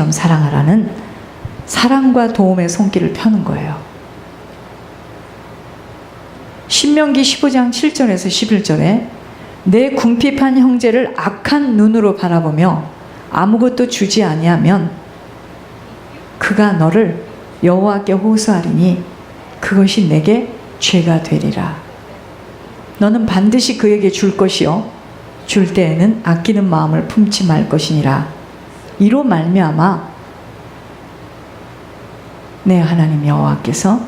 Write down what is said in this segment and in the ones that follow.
자신처럼 사랑하라는 사랑과 도움의 손길을 펴는 거예요. 신명기 15장 7절에서 11절에 내 궁핍한 형제를 악한 눈으로 바라보며 아무것도 주지 아니하면 그가 너를 여호와께 호소하리니 그것이 내게 죄가 되리라. 너는 반드시 그에게 줄 것이요 줄 때에는 아끼는 마음을 품지 말 것이니라. 이로 말미암아 내 하나님 여호와께서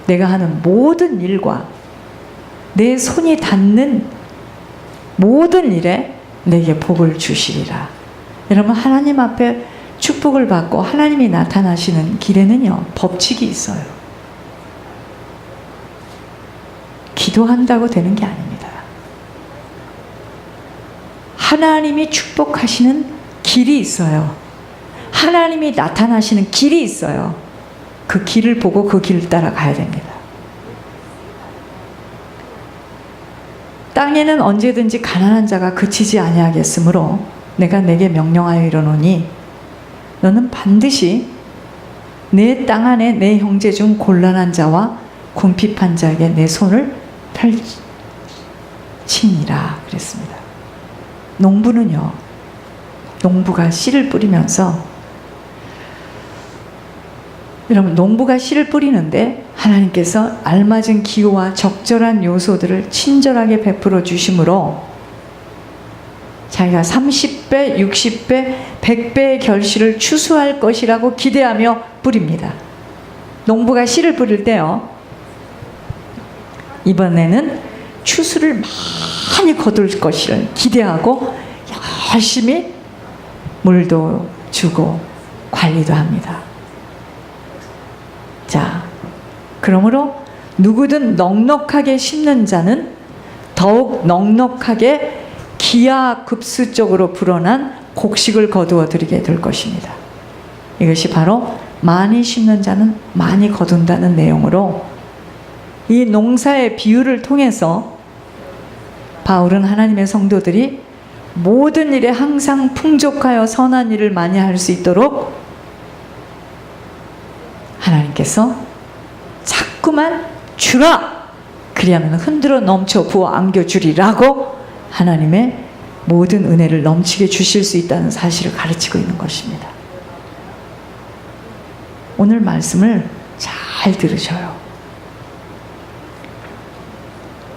내가 하는 모든 일과 내 손이 닿는 모든 일에 내게 복을 주시리라. 여러분, 하나님 앞에 축복을 받고 하나님이 나타나시는 길에는요, 법칙이 있어요. 기도한다고 되는 게 아닙니다. 하나님이 축복하시는 길이 있어요. 하나님이 나타나시는 길이 있어요. 그 길을 보고 그 길을 따라 가야 됩니다. 땅에는 언제든지 가난한 자가 그치지 아니하겠으므로 내가 내게 명령하여 이르노니 너는 반드시 내 땅 안에 내 형제 중 곤란한 자와 궁핍한 자에게 내 손을 펼치니라 그랬습니다. 농부는요, 농부가 씨를 뿌리면서, 여러분, 농부가 씨를 뿌리는데 하나님께서 알맞은 기후와 적절한 요소들을 친절하게 베풀어 주심으로 자기가 30배, 60배, 100배의 결실을 추수할 것이라고 기대하며 뿌립니다. 농부가 씨를 뿌릴 때요, 이번에는 추수를 많이 거둘 것을 기대하고 열심히 물도 주고 관리도 합니다. 자, 그러므로 누구든 넉넉하게 심는 자는 더욱 넉넉하게 기하급수적으로 불어난 곡식을 거두어 드리게 될 것입니다. 이것이 바로 많이 심는 자는 많이 거둔다는 내용으로, 이 농사의 비유를 통해서 바울은 하나님의 성도들이 모든 일에 항상 풍족하여 선한 일을 많이 할 수 있도록 하나님께서 자꾸만 주라! 그리하면 흔들어 넘쳐 부어 안겨주리라고 하나님의 모든 은혜를 넘치게 주실 수 있다는 사실을 가르치고 있는 것입니다. 오늘 말씀을 잘 들으셔요.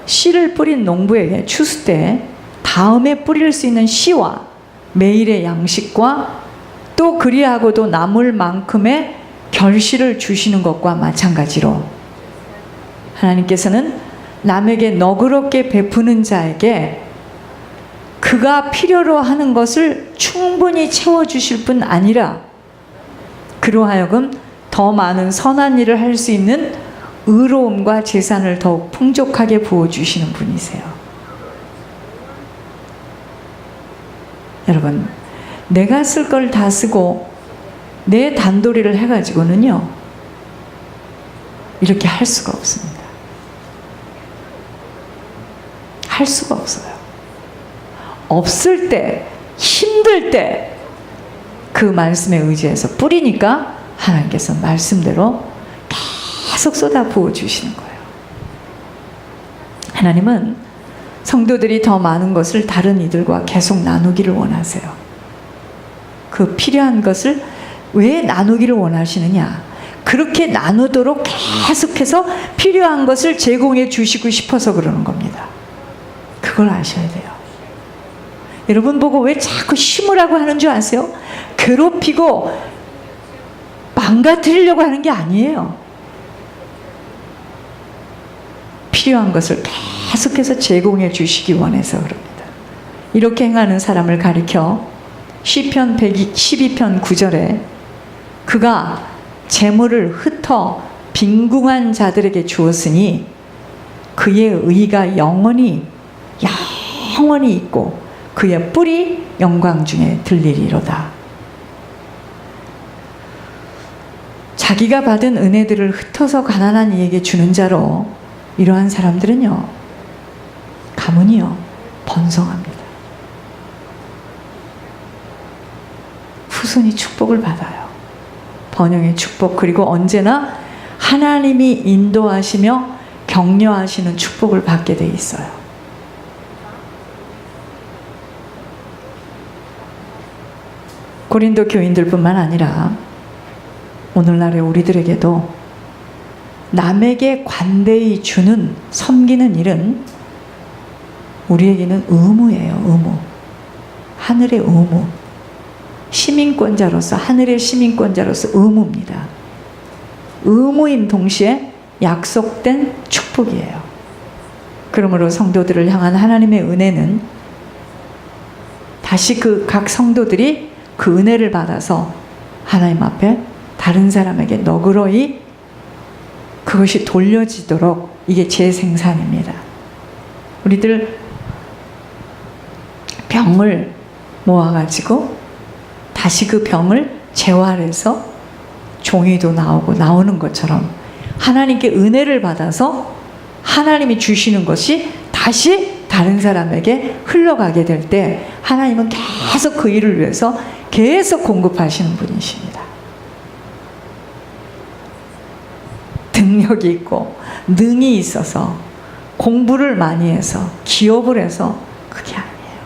씨를 뿌린 농부에게 추수 때 다음에 뿌릴 수 있는 씨와 매일의 양식과 또 그리하고도 남을 만큼의 결실을 주시는 것과 마찬가지로 하나님께서는 남에게 너그럽게 베푸는 자에게 그가 필요로 하는 것을 충분히 채워주실 뿐 아니라 그로 하여금 더 많은 선한 일을 할 수 있는 의로움과 재산을 더욱 풍족하게 부어주시는 분이세요. 여러분, 내가 쓸 걸 다 쓰고 내 단도리를 해가지고는요, 이렇게 할 수가 없습니다. 할 수가 없어요. 없을 때, 힘들 때 그 말씀에 의지해서 뿌리니까 하나님께서 말씀대로 계속 쏟아 부어 주시는 거예요. 하나님은 성도들이 더 많은 것을 다른 이들과 계속 나누기를 원하세요. 그 필요한 것을 왜 나누기를 원하시느냐? 그렇게 나누도록 계속해서 필요한 것을 제공해 주시고 싶어서 그러는 겁니다. 그걸 아셔야 돼요. 여러분 보고 왜 자꾸 심으라고 하는 줄 아세요? 괴롭히고 망가뜨리려고 하는 게 아니에요. 필요한 것을 계속해서 제공해 주시기 원해서 그럽니다. 이렇게 행하는 사람을 가리켜 시편 112편 9절에 그가 재물을 흩어 빈궁한 자들에게 주었으니 그의 의가 영원히 있고 그의 뿔이 영광 중에 들리리로다. 자기가 받은 은혜들을 흩어서 가난한 이에게 주는 자로 이러한 사람들은요, 가문이요 번성합니다. 후손이 축복을 받아요. 번영의 축복, 그리고 언제나 하나님이 인도하시며 격려하시는 축복을 받게 돼 있어요. 고린도 교인들뿐만 아니라 오늘날의 우리들에게도 남에게 관대히 주는, 섬기는 일은 우리에게는 의무예요. 의무. 하늘의 의무. 시민권자로서, 하늘의 시민권자로서 의무입니다. 의무인 동시에 약속된 축복이에요. 그러므로 성도들을 향한 하나님의 은혜는 다시 각 성도들이 그 은혜를 받아서 하나님 앞에 다른 사람에게 너그러이 그것이 돌려지도록, 이게 재생산입니다. 우리들 병을 모아가지고 다시 그 병을 재활해서 종이도 나오는 것처럼 하나님께 은혜를 받아서 하나님이 주시는 것이 다시 다른 사람에게 흘러가게 될 때 하나님은 계속 그 일을 위해서 계속 공급하시는 분이십니다. 능력이 있고 능이 있어서 공부를 많이 해서 기업을 해서 그게 아니에요.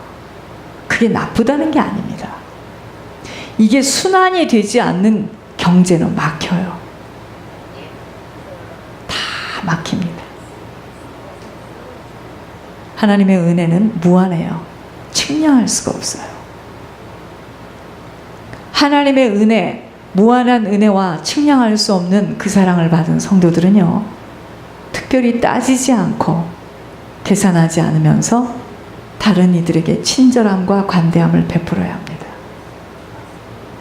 그게 나쁘다는 게 아닙니다. 이게 순환이 되지 않는 경제는 막혀요. 다 막힙니다. 하나님의 은혜는 무한해요. 측량할 수가 없어요. 하나님의 은혜, 무한한 은혜와 측량할 수 없는 그 사랑을 받은 성도들은요, 특별히 따지지 않고 계산하지 않으면서 다른 이들에게 친절함과 관대함을 베풀어야 합니다.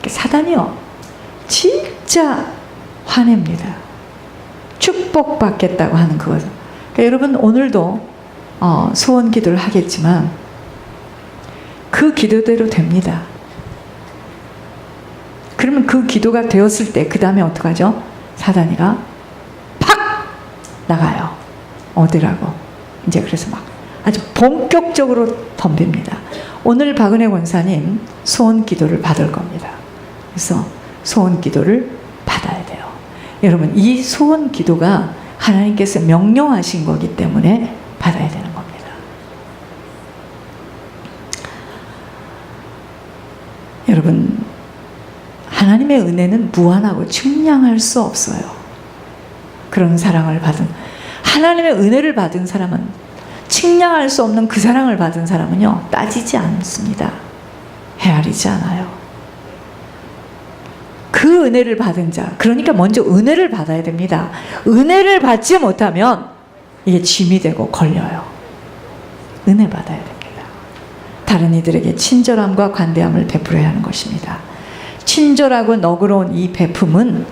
사단이요, 진짜 화냅니다. 축복받겠다고 하는 그것. 그러니까 여러분 오늘도 소원 기도를 하겠지만 그 기도대로 됩니다. 그러면 그 기도가 되었을 때 그 다음에 어떡하죠? 사단이가 팍 나가요. 어디라고? 이제 그래서 막 아주 본격적으로 덤빕니다. 오늘 박은혜 권사님 소원 기도를 받을 겁니다. 그래서 소원 기도를 받아야 돼요. 여러분, 이 소원 기도가 하나님께서 명령하신 거기 때문에 받아야 되는 겁니다. 여러분, 하나님의 은혜는 무한하고 측량할 수 없어요. 그런 사랑을 받은, 하나님의 은혜를 받은 사람은, 측량할 수 없는 그 사랑을 받은 사람은요, 따지지 않습니다. 헤아리지 않아요. 그 은혜를 받은 자, 그러니까 먼저 은혜를 받아야 됩니다. 은혜를 받지 못하면 이게 짐이 되고 걸려요. 은혜 받아야 됩니다. 다른 이들에게 친절함과 관대함을 베풀어야 하는 것입니다. 친절하고 너그러운 이 베품은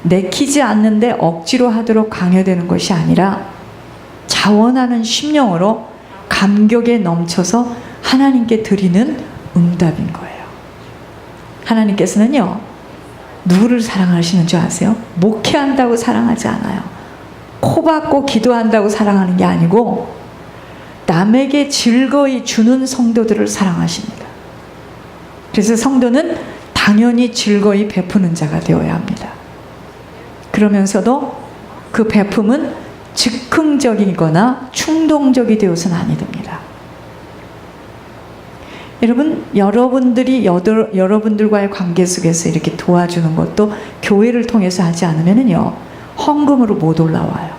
내키지 않는데 억지로 하도록 강요되는 것이 아니라 자원하는 심령으로 감격에 넘쳐서 하나님께 드리는 응답인 거예요. 하나님께서는요, 누구를 사랑하시는 줄 아세요? 목회한다고 사랑하지 않아요. 코 박고 기도한다고 사랑하는 게 아니고 남에게 즐거이 주는 성도들을 사랑하십니다. 그래서 성도는 당연히 즐거이 베푸는 자가 되어야 합니다. 그러면서도 그 베품은 즉흥적이거나 충동적이 되어서는 아니 됩니다. 여러분, 여러분들이 여러분들과의 관계 속에서 이렇게 도와주는 것도 교회를 통해서 하지 않으면요, 헌금으로 못 올라와요.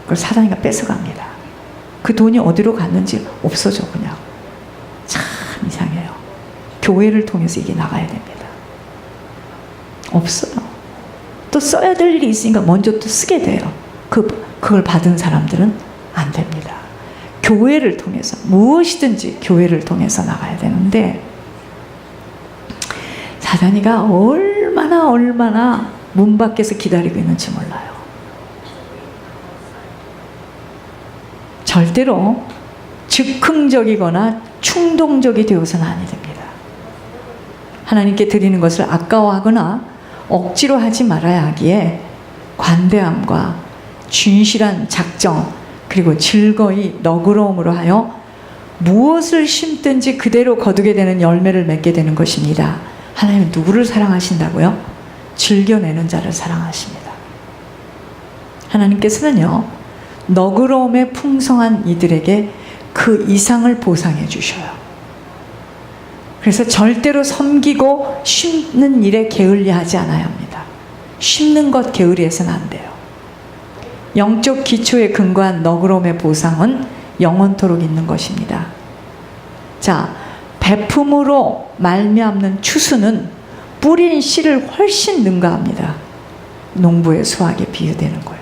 그걸 사단이가 뺏어갑니다. 그 돈이 어디로 갔는지 없어져, 그냥. 참 이상해요. 교회를 통해서 이게 나가야 됩니다. 없어요. 또 써야 될 일이 있으니까 먼저 또 쓰게 돼요. 그걸 받은 사람들은 안 됩니다. 교회를 통해서, 무엇이든지 교회를 통해서 나가야 되는데, 사단이가 얼마나 문 밖에서 기다리고 있는지 몰라요. 절대로 즉흥적이거나 충동적이 되어서는 아니 됩니다. 하나님께 드리는 것을 아까워하거나 억지로 하지 말아야 하기에 관대함과 진실한 작정, 그리고 즐거이 너그러움으로 하여 무엇을 심든지 그대로 거두게 되는 열매를 맺게 되는 것입니다. 하나님은 누구를 사랑하신다고요? 즐겨내는 자를 사랑하십니다. 하나님께서는요, 너그러움에 풍성한 이들에게 그 이상을 보상해 주셔요. 그래서 절대로 섬기고 심는 일에 게을리하지 않아야 합니다. 심는 것 게을리해서는 안 돼요. 영적 기초에 근거한 너그러움의 보상은 영원토록 있는 것입니다. 자, 베품으로 말미암는 추수는 뿌린 씨를 훨씬 능가합니다. 농부의 수확에 비유되는 거예요.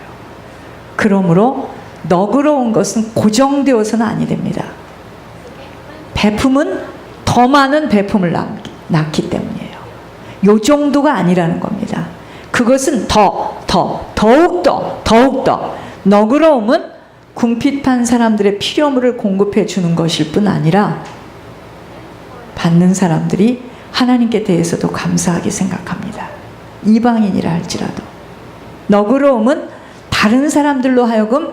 그러므로 너그러운 것은 고정되어서는 아니 됩니다. 베품은 더 많은 베품을 낳기 때문이에요. 요 정도가 아니라는 겁니다. 그것은 더욱더 너그러움은 궁핍한 사람들의 필요물을 공급해 주는 것일 뿐 아니라 받는 사람들이 하나님께 대해서도 감사하게 생각합니다. 이방인이라 할지라도. 너그러움은 다른 사람들로 하여금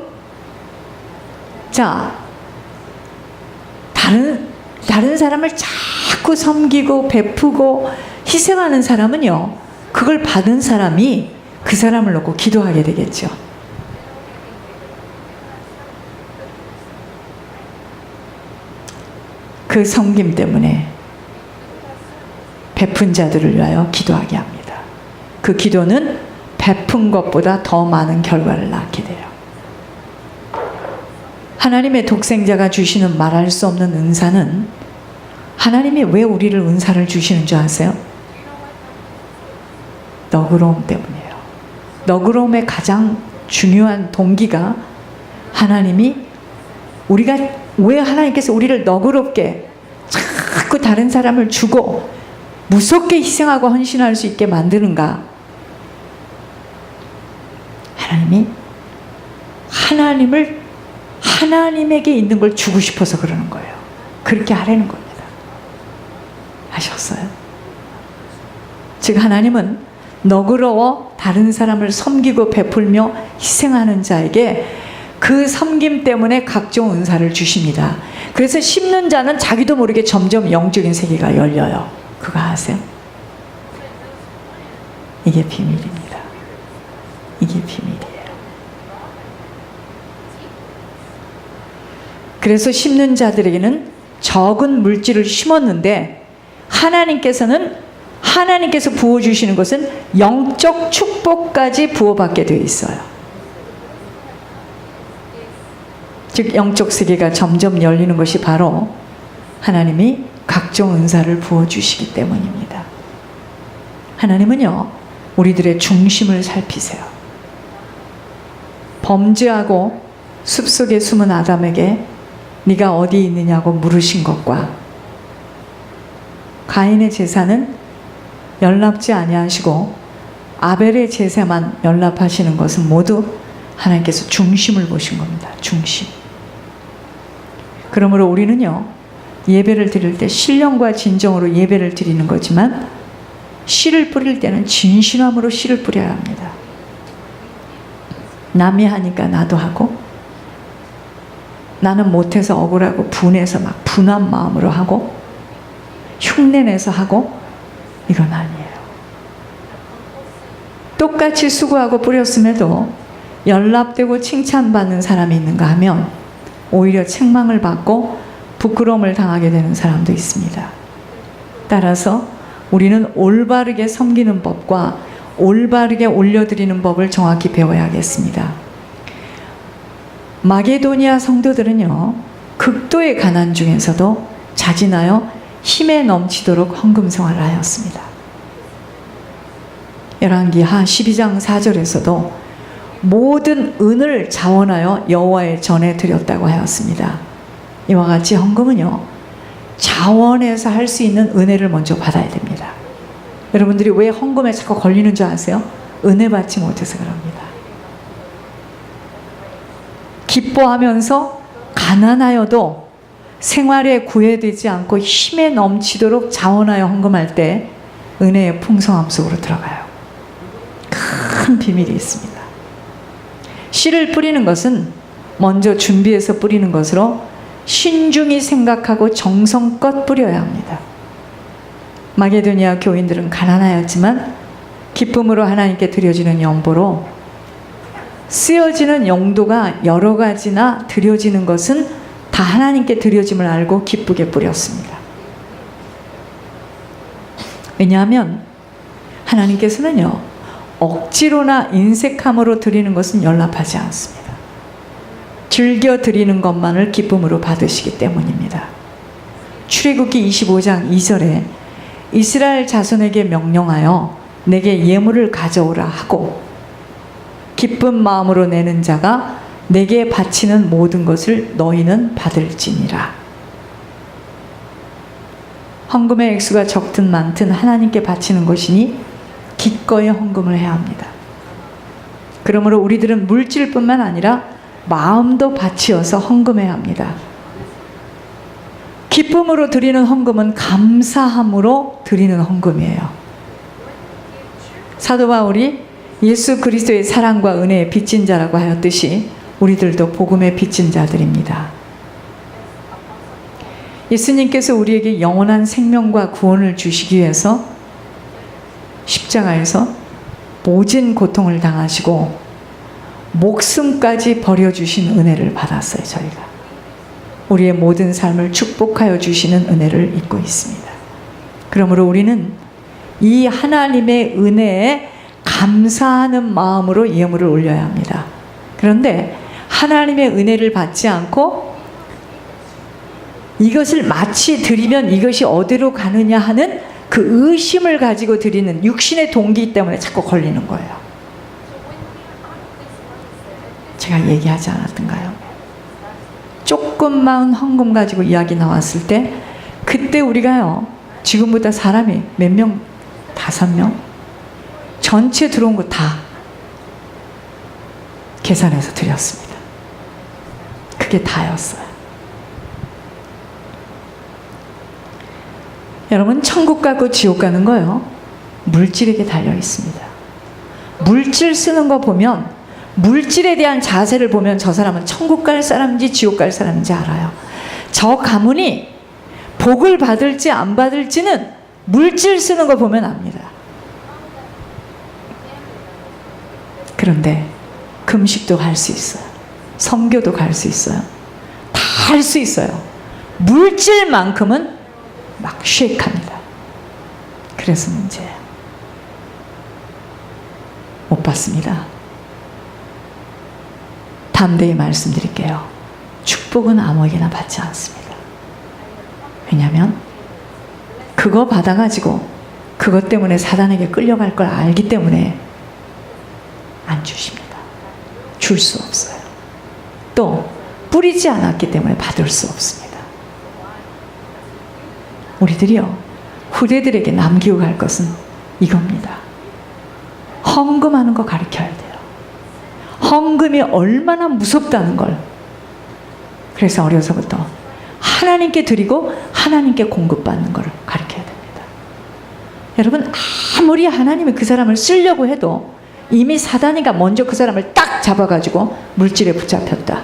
다른 사람을 자꾸 섬기고 베푸고 희생하는 사람은요, 그걸 받은 사람이 그 사람을 놓고 기도하게 되겠죠. 그 섬김 때문에 베푼 자들을 위하여 기도하게 합니다. 그 기도는 베푼 것보다 더 많은 결과를 낳게 돼요. 하나님의 독생자가 주시는 말할 수 없는 은사는, 하나님이 왜 우리를 은사를 주시는 줄 아세요? 너그러움 때문이에요. 너그러움의 가장 중요한 동기가, 하나님이 우리가 왜 하나님께서 우리를 너그럽게 자꾸 다른 사람을 주고 무섭게 희생하고 헌신할 수 있게 만드는가? 하나님이 하나님에게 있는 걸 주고 싶어서 그러는 거예요. 그렇게 하라는 겁니다. 아셨어요? 즉 하나님은 너그러워 다른 사람을 섬기고 베풀며 희생하는 자에게 그 섬김 때문에 각종 은사를 주십니다. 그래서 심는 자는 자기도 모르게 점점 영적인 세계가 열려요. 그거 아세요? 이게 비밀입니다. 이게 비밀이에요. 그래서 심는 자들에게는 적은 물질을 심었는데, 하나님께서 부어주시는 것은 영적 축복까지 부어받게 되어 있어요. 즉 영적 세계가 점점 열리는 것이 바로 하나님이 각종 은사를 부어주시기 때문입니다. 하나님은요, 우리들의 중심을 살피세요. 범죄하고 숲속에 숨은 아담에게 네가 어디 있느냐고 물으신 것과, 가인의 제사는 연락지 아니하시고 아벨의 제사만 연락하시는 것은 모두 하나님께서 중심을 보신 겁니다. 중심. 그러므로 우리는요, 예배를 드릴 때 신령과 진정으로 예배를 드리는 거지만, 씨를 뿌릴 때는 진실함으로 씨를 뿌려야 합니다. 남이 하니까 나도 하고, 나는 못해서 억울하고 분해서 막 분한 마음으로 하고, 흉내내서 하고, 이건 아니에요. 똑같이 수고하고 뿌렸음에도 연락되고 칭찬받는 사람이 있는가 하면 오히려 책망을 받고 부끄러움을 당하게 되는 사람도 있습니다. 따라서 우리는 올바르게 섬기는 법과 올바르게 올려드리는 법을 정확히 배워야겠습니다. 마게도니아 성도들은요, 극도의 가난 중에서도 자진하여 힘에 넘치도록 헌금 생활을 하였습니다. 열왕기하 12장 4절에서도 모든 은을 자원하여 여호와의 전에 드렸다고 하였습니다. 이와 같이 헌금은요, 자원해서 할 수 있는 은혜를 먼저 받아야 됩니다. 여러분들이 왜 헌금에 자꾸 걸리는 줄 아세요? 은혜 받지 못해서 그럽니다. 기뻐하면서 가난하여도 생활에 구애되지 않고 힘에 넘치도록 자원하여 헌금할 때 은혜의 풍성함 속으로 들어가요. 큰 비밀이 있습니다. 씨를 뿌리는 것은 먼저 준비해서 뿌리는 것으로 신중히 생각하고 정성껏 뿌려야 합니다. 마게도니아 교인들은 가난하였지만 기쁨으로 하나님께 드려지는 연보로 쓰여지는 용도가 여러 가지나 드려지는 것은 다 하나님께 드려짐을 알고 기쁘게 뿌렸습니다. 왜냐하면 하나님께서는요, 억지로나 인색함으로 드리는 것은 연락하지 않습니다. 즐겨 드리는 것만을 기쁨으로 받으시기 때문입니다. 출애굽기 25장 2절에 이스라엘 자손에게 명령하여 내게 예물을 가져오라 하고 기쁜 마음으로 내는 자가 내게 바치는 모든 것을 너희는 받을지니라. 헌금의 액수가 적든 많든 하나님께 바치는 것이니 기꺼이 헌금을 해야 합니다. 그러므로 우리들은 물질뿐만 아니라 마음도 바치어서 헌금해야 합니다. 기쁨으로 드리는 헌금은 감사함으로 드리는 헌금이에요. 사도 바울이 예수 그리스도의 사랑과 은혜의 빚진 자라고 하였듯이 우리들도 복음의 빚진 자들입니다. 예수님께서 우리에게 영원한 생명과 구원을 주시기 위해서 십자가에서 모진 고통을 당하시고 목숨까지 버려주신 은혜를 받았어요. 저희가 우리의 모든 삶을 축복하여 주시는 은혜를 잊고 있습니다. 그러므로 우리는 이 하나님의 은혜에 감사하는 마음으로 예물을 올려야 합니다. 그런데 하나님의 은혜를 받지 않고 이것을 마치 드리면 이것이 어디로 가느냐 하는 그 의심을 가지고 드리는 육신의 동기 때문에 자꾸 걸리는 거예요. 제가 얘기하지 않았던가요? 조금만 헌금 가지고 이야기 나왔을 때 그때 우리가요, 지금보다 사람이 몇 명? 5명? 전체 들어온 거 다 계산해서 드렸습니다. 그게 다였어요. 여러분, 천국 가고 지옥 가는 거요, 물질에게 달려 있습니다. 물질 쓰는 거 보면, 물질에 대한 자세를 보면 저 사람은 천국 갈 사람인지 지옥 갈 사람인지 알아요. 저 가문이 복을 받을지 안 받을지는 물질 쓰는 거 보면 압니다. 그런데 금식도 갈 수 있어요. 선교도 갈 수 있어요. 다 할 수 있어요. 물질만큼은 막 쉐이크합니다. 그래서 문제예요. 못 받습니다. 담대히 말씀드릴게요. 축복은 아무에게나 받지 않습니다. 왜냐하면 그거 받아가지고 그것 때문에 사단에게 끌려갈 걸 알기 때문에 안 주십니다. 줄 수 없어요. 또 뿌리지 않았기 때문에 받을 수 없습니다. 우리들이요, 후대들에게 남기고 갈 것은 이겁니다. 헌금하는 거 가르쳐야 돼요. 헌금이 얼마나 무섭다는 걸. 그래서 어려서부터 하나님께 드리고 하나님께 공급받는 걸 가르쳐야 됩니다. 여러분, 아무리 하나님이 그 사람을 쓰려고 해도 이미 사단이가 먼저 그 사람을 딱 잡아가지고 물질에 붙잡혔다.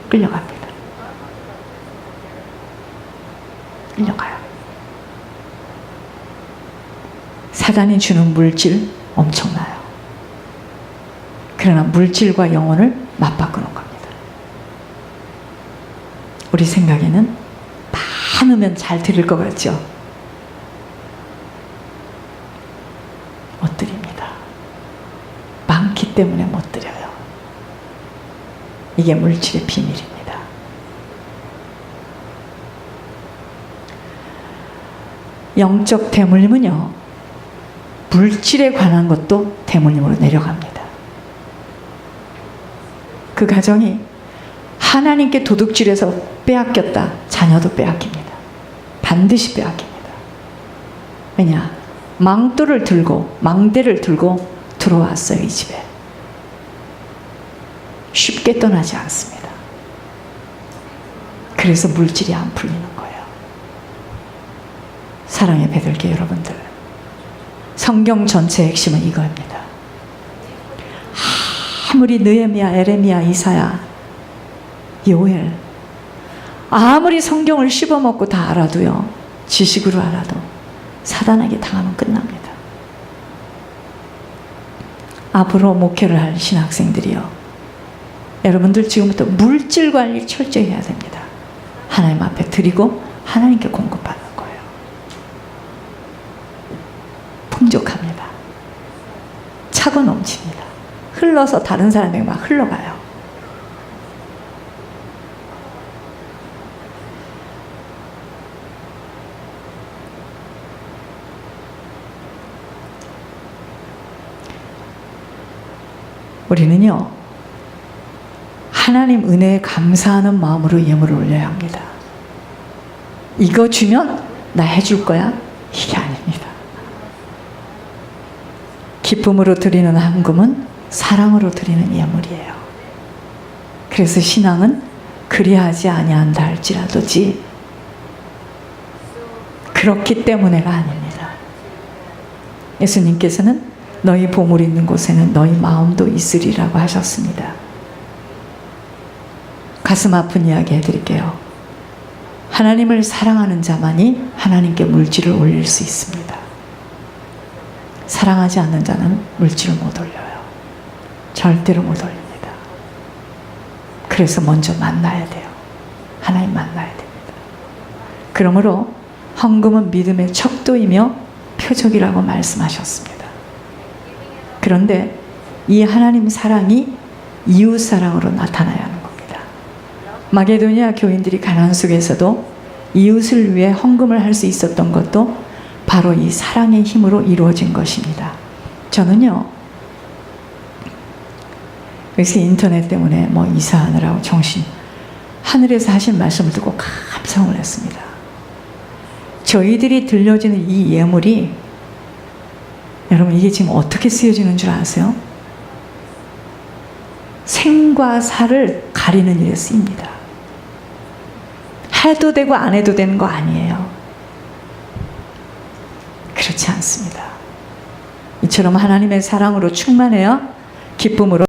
끌려갑니다. 끌려가요. 사단이 주는 물질 엄청나요. 그러나 물질과 영혼을 맞바꾸는 겁니다. 우리 생각에는 많으면 잘 드릴 것 같죠? 못 드립니다. 많기 때문에 못 드려요. 이게 물질의 비밀입니다. 영적 대물림은요, 물질에 관한 것도 대물림으로 내려갑니다. 그 가정이 하나님께 도둑질해서 빼앗겼다, 자녀도 빼앗깁니다. 반드시 빼앗깁니다. 왜냐? 망토를 들고, 망대를 들고 들어왔어요, 이 집에. 쉽게 떠나지 않습니다. 그래서 물질이 안 풀리는 거예요. 사랑의 배들게 여러분들, 성경 전체의 핵심은 이거입니다. 아무리 느헤미야, 에레미야, 이사야, 요엘, 아무리 성경을 씹어먹고 다 알아도요, 지식으로 알아도 사단에게 당하면 끝납니다. 앞으로 목회를 할 신학생들이요, 여러분들 지금부터 물질 관리 철저히 해야 됩니다. 하나님 앞에 드리고 하나님께 공급하는 거예요. 풍족합니다. 차고 넘칩니다. 흘러서 다른 사람에게 막 흘러가요. 우리는요, 하나님 은혜에 감사하는 마음으로 예물을 올려야 합니다. 이거 주면 나 해줄 거야? 이게 아닙니다. 기쁨으로 드리는 헌금은 사랑으로 드리는 예물이에요. 그래서 신앙은 그리하지 아니한다 할지라도지 그렇기 때문에가 아닙니다. 예수님께서는 너희 보물 있는 곳에는 너희 마음도 있으리라고 하셨습니다. 가슴 아픈 이야기 해드릴게요. 하나님을 사랑하는 자만이 하나님께 물질을 올릴 수 있습니다. 사랑하지 않는 자는 물질을 못 올려요. 절대로 못 올립니다. 그래서 먼저 만나야 돼요. 하나님 만나야 됩니다. 그러므로 헌금은 믿음의 척도이며 표적이라고 말씀하셨습니다. 그런데 이 하나님 사랑이 이웃 사랑으로 나타나야 하는 겁니다. 마게도니아 교인들이 가난 속에서도 이웃을 위해 헌금을 할 수 있었던 것도 바로 이 사랑의 힘으로 이루어진 것입니다. 저는요, 요새 인터넷 때문에 뭐 이사하느라고 정신, 하늘에서 하신 말씀을 듣고 감상을 했습니다. 저희들이 들려지는 이 예물이, 여러분 이게 지금 어떻게 쓰여지는 줄 아세요? 생과 사를 가리는 일에 쓰입니다. 해도 되고 안 해도 되는 거 아니에요. 그렇지 않습니다. 이처럼 하나님의 사랑으로 충만해야 기쁨으로